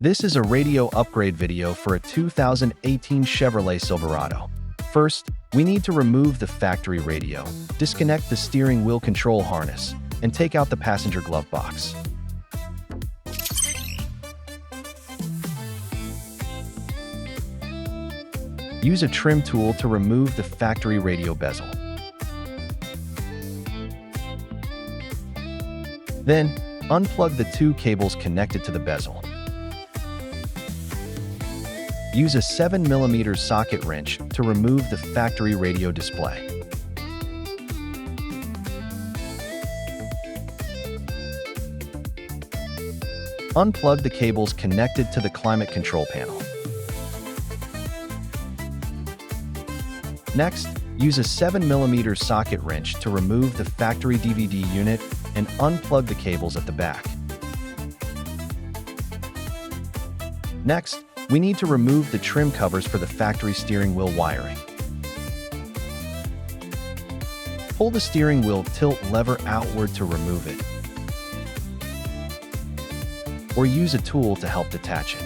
This is a radio upgrade video for a 2018 Chevrolet Silverado. First, we need to remove the factory radio, disconnect the steering wheel control harness, and take out the passenger glove box. Use a trim tool to remove the factory radio bezel. Then, unplug the two cables connected to the bezel. Use a 7mm socket wrench to remove the factory radio display. Unplug the cables connected to the climate control panel. Next, use a 7mm socket wrench to remove the factory DVD unit and unplug the cables at the back. Next, we need to remove the trim covers for the factory steering wheel wiring. Pull the steering wheel tilt lever outward to remove it, or use a tool to help detach it.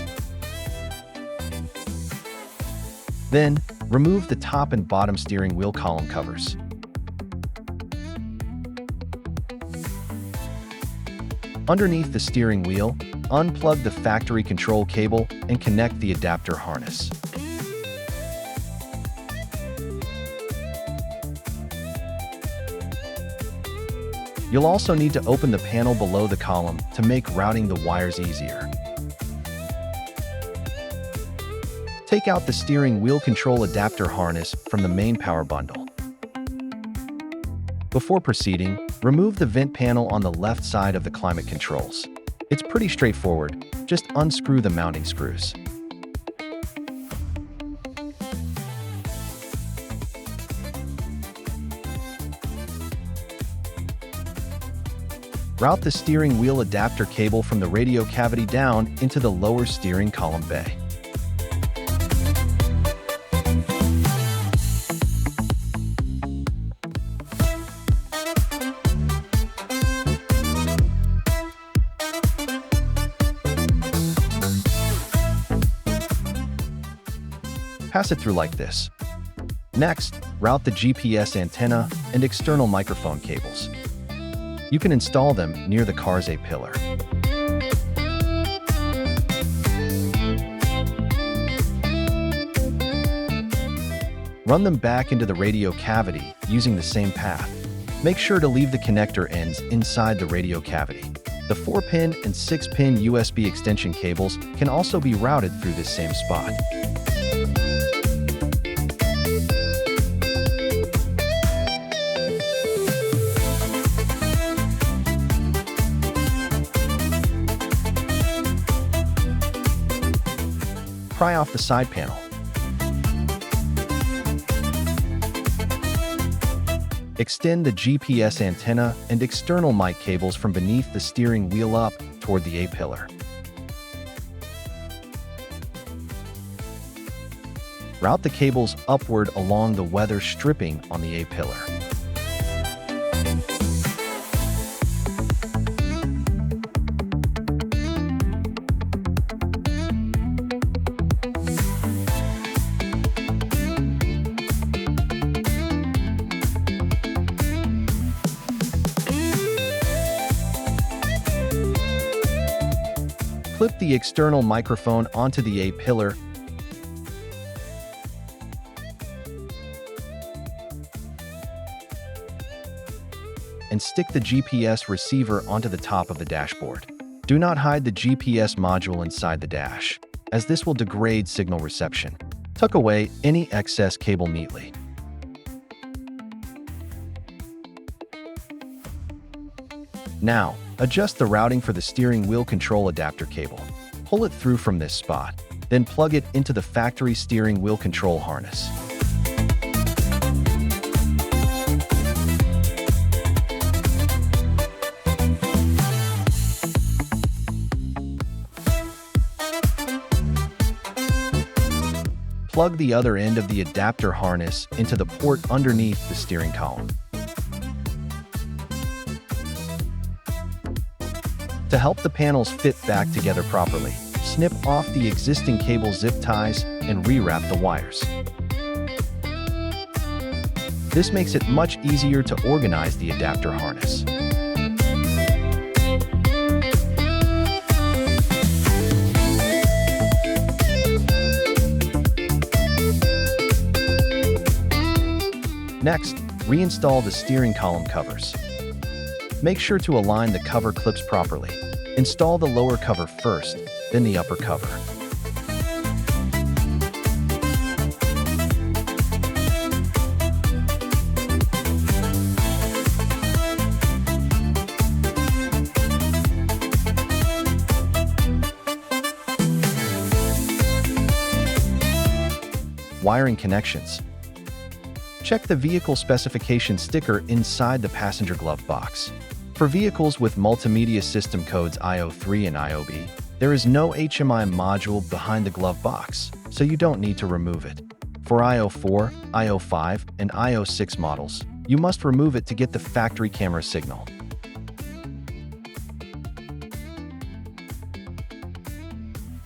Then, remove the top and bottom steering wheel column covers. Underneath the steering wheel, unplug the factory control cable and connect the adapter harness. You'll also need to open the panel below the column to make routing the wires easier. Take out the steering wheel control adapter harness from the main power bundle. Before proceeding, remove the vent panel on the left side of the climate controls. It's pretty straightforward, just unscrew the mounting screws. Route the steering wheel adapter cable from the radio cavity down into the lower steering column bay. Pass it through like this. Next, route the GPS antenna and external microphone cables. You can install them near the car's A-pillar. Run them back into the radio cavity using the same path. Make sure to leave the connector ends inside the radio cavity. The 4-pin and 6-pin USB extension cables can also be routed through this same spot. Pry off the side panel. Extend the GPS antenna and external mic cables from beneath the steering wheel up toward the A-pillar. Route the cables upward along the weather stripping on the A-pillar. Clip the external microphone onto the A-pillar and stick the GPS receiver onto the top of the dashboard. Do not hide the GPS module inside the dash, as this will degrade signal reception. Tuck away any excess cable neatly. Now, adjust the routing for the steering wheel control adapter cable. Pull it through from this spot, then plug it into the factory steering wheel control harness. Plug the other end of the adapter harness into the port underneath the steering column. To help the panels fit back together properly, snip off the existing cable zip ties and rewrap the wires. This makes it much easier to organize the adapter harness. Next, reinstall the steering column covers. Make sure to align the cover clips properly. Install the lower cover first, then the upper cover. Wiring connections. Check the vehicle specification sticker inside the passenger glove box. For vehicles with multimedia system codes IO3 and IOB, there is no HMI module behind the glove box, so you don't need to remove it. For IO4, IO5, and IO6 models, you must remove it to get the factory camera signal.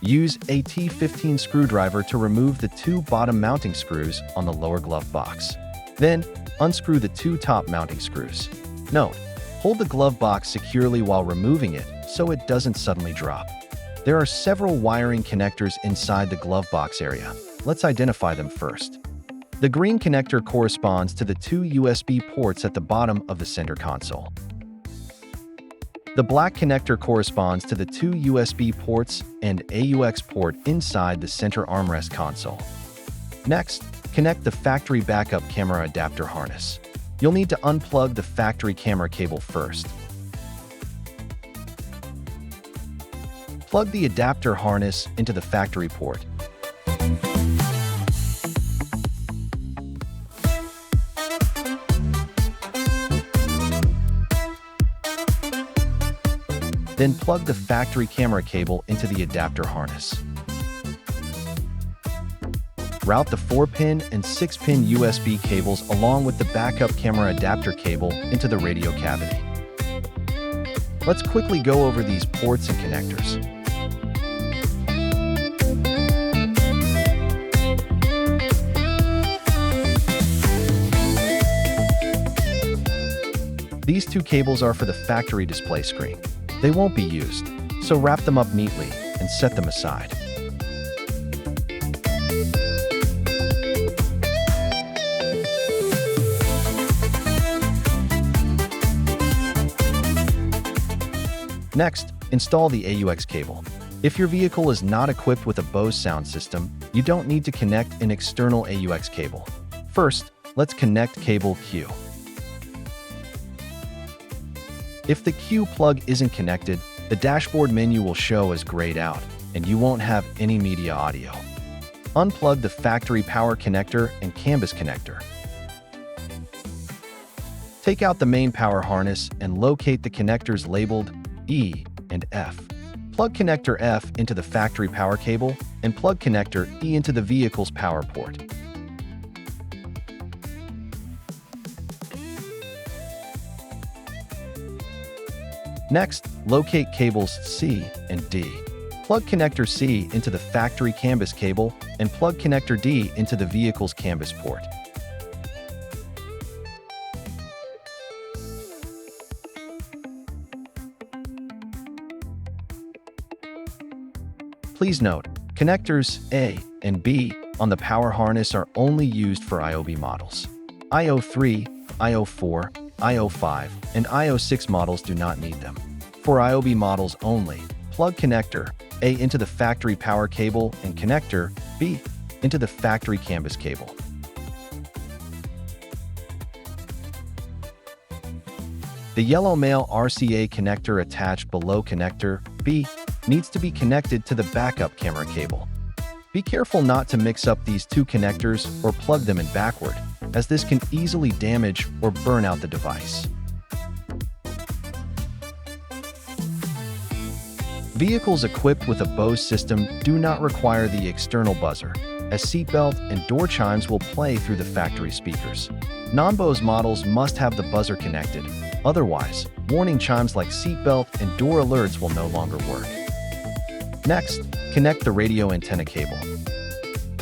Use a T15 screwdriver to remove the two bottom mounting screws on the lower glove box. Then, unscrew the two top mounting screws. Note, hold the glove box securely while removing it so it doesn't suddenly drop. There are several wiring connectors inside the glove box area. Let's identify them first. The green connector corresponds to the two USB ports at the bottom of the center console. The black connector corresponds to the two USB ports and AUX port inside the center armrest console. Next, connect the factory backup camera adapter harness. You'll need to unplug the factory camera cable first. Plug the adapter harness into the factory port. Then plug the factory camera cable into the adapter harness. Route the 4-pin and 6-pin USB cables along with the backup camera adapter cable into the radio cavity. Let's quickly go over these ports and connectors. These two cables are for the factory display screen. They won't be used, so wrap them up neatly and set them aside. Next, install the AUX cable. If your vehicle is not equipped with a Bose sound system, you don't need to connect an external AUX cable. First, let's connect cable Q. If the Q plug isn't connected, the dashboard menu will show as grayed out, and you won't have any media audio. Unplug the factory power connector and canvas connector. Take out the main power harness and locate the connectors labeled E and F. Plug connector F into the factory power cable and plug connector E into the vehicle's power port. Next, locate cables C and D. Plug connector C into the factory canvas cable and plug connector D into the vehicle's canvas port. Please note, connectors A and B on the power harness are only used for IOB models. IO3, IO4, IO5, and IO6 models do not need them. For IOB models only, plug connector A into the factory power cable and connector B into the factory canvas cable. The yellow male RCA connector attached below connector B needs to be connected to the backup camera cable. Be careful not to mix up these two connectors or plug them in backward, as this can easily damage or burn out the device. Vehicles equipped with a Bose system do not require the external buzzer, as seatbelt and door chimes will play through the factory speakers. Non-Bose models must have the buzzer connected, otherwise, warning chimes like seatbelt and door alerts will no longer work. Next, connect the radio antenna cable.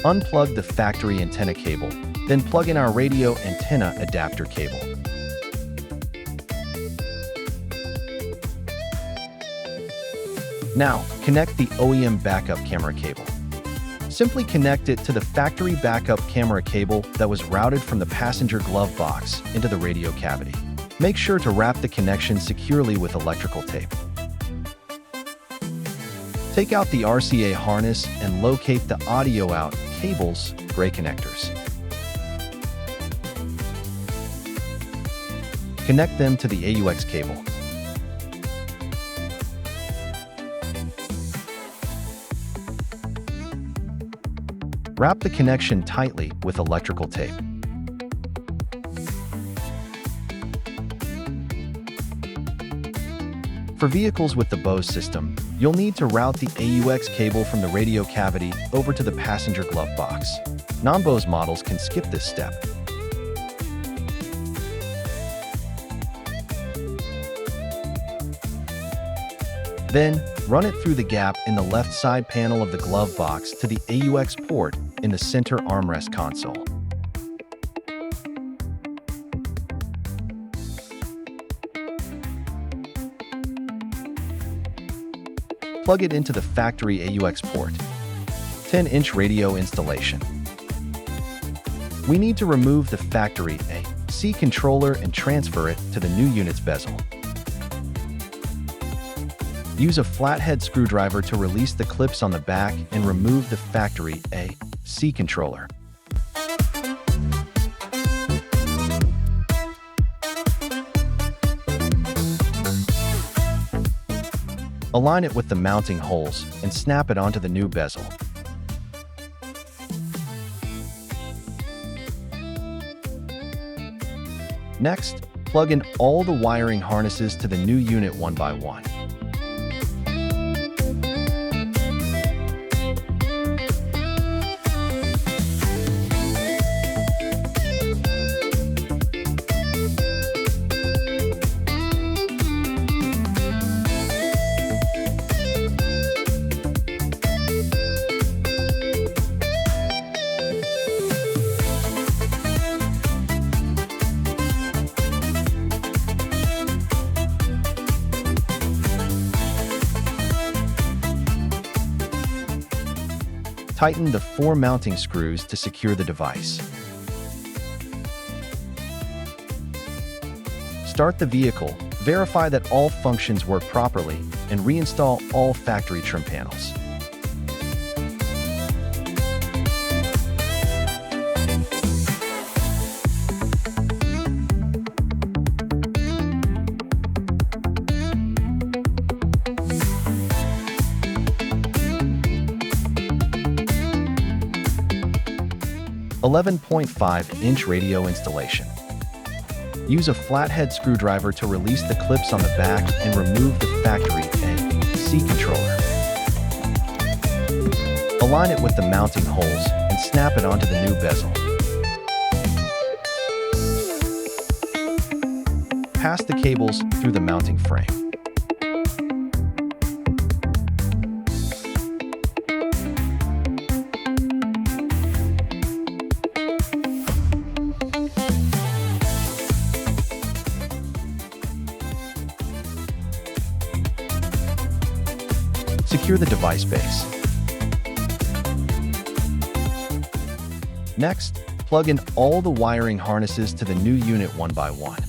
Unplug the factory antenna cable, then plug in our radio antenna adapter cable. Now, connect the OEM backup camera cable. Simply connect it to the factory backup camera cable that was routed from the passenger glove box into the radio cavity. Make sure to wrap the connection securely with electrical tape. Take out the RCA harness and locate the audio out cable's gray connectors. Connect them to the AUX cable. Wrap the connection tightly with electrical tape. For vehicles with the Bose system, you'll need to route the AUX cable from the radio cavity over to the passenger glove box. Non-Bose models can skip this step. Then, run it through the gap in the left side panel of the glove box to the AUX port in the center armrest console. Plug it into the factory AUX port. 10-inch radio installation. We need to remove the factory AC controller and transfer it to the new unit's bezel. Use a flathead screwdriver to release the clips on the back and remove the factory AC controller. Align it with the mounting holes and snap it onto the new bezel. Next, plug in all the wiring harnesses to the new unit one by one. Tighten the 4 mounting screws to secure the device. Start the vehicle, verify that all functions work properly, and reinstall all factory trim panels. .5-inch radio installation. Use a flathead screwdriver to release the clips on the back and remove the factory AC controller. Align it with the mounting holes and snap it onto the new bezel. Pass the cables through the mounting frame. Secure the device base. Next, plug in all the wiring harnesses to the new unit one by one.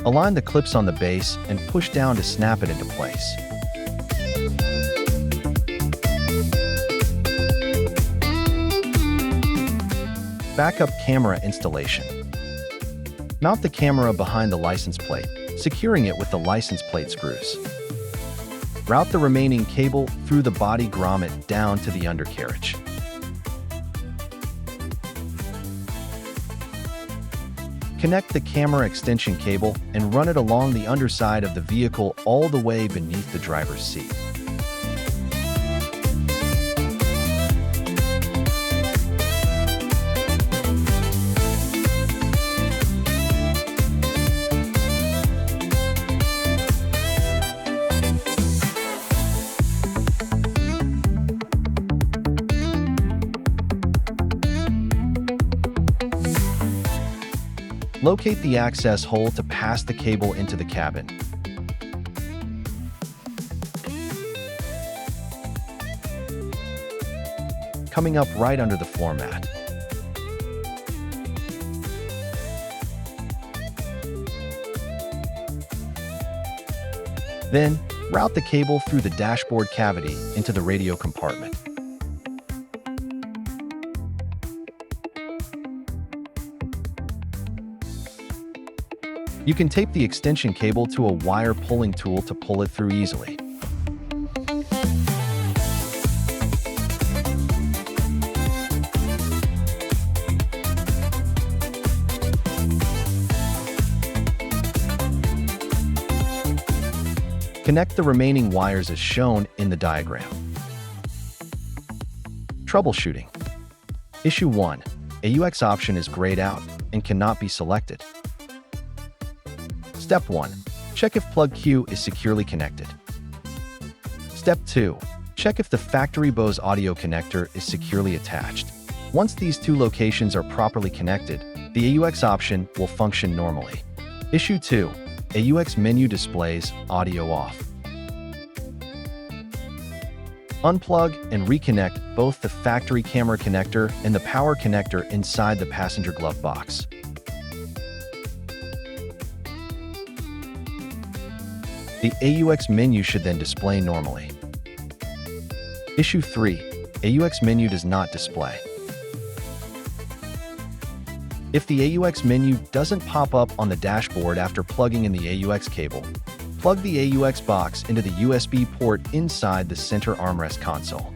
Align the clips on the base and push down to snap it into place. Backup camera installation. Mount the camera behind the license plate, securing it with the license plate screws. Route the remaining cable through the body grommet down to the undercarriage. Connect the camera extension cable and run it along the underside of the vehicle all the way beneath the driver's seat. Locate the access hole to pass the cable into the cabin. Coming up right under the floor mat. Then, route the cable through the dashboard cavity into the radio compartment. You can tape the extension cable to a wire pulling tool to pull it through easily. Connect the remaining wires as shown in the diagram. Troubleshooting. Issue 1. AUX option is grayed out and cannot be selected. Step 1. Check if plug Q is securely connected. Step 2. Check if the factory Bose audio connector is securely attached. Once these two locations are properly connected, the AUX option will function normally. Issue 2. AUX menu displays audio off. Unplug and reconnect both the factory camera connector and the power connector inside the passenger glove box. The AUX menu should then display normally. Issue 3. AUX menu does not display. If the AUX menu doesn't pop up on the dashboard after plugging in the AUX cable, plug the AUX box into the USB port inside the center armrest console.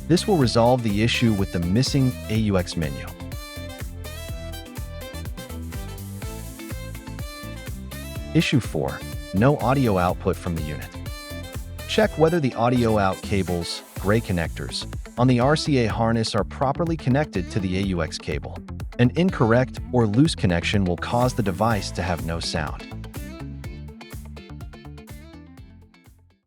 This will resolve the issue with the missing AUX menu. Issue 4. No audio output from the unit. Check whether the audio out cables, gray connectors, on the RCA harness are properly connected to the AUX cable. An incorrect or loose connection will cause the device to have no sound.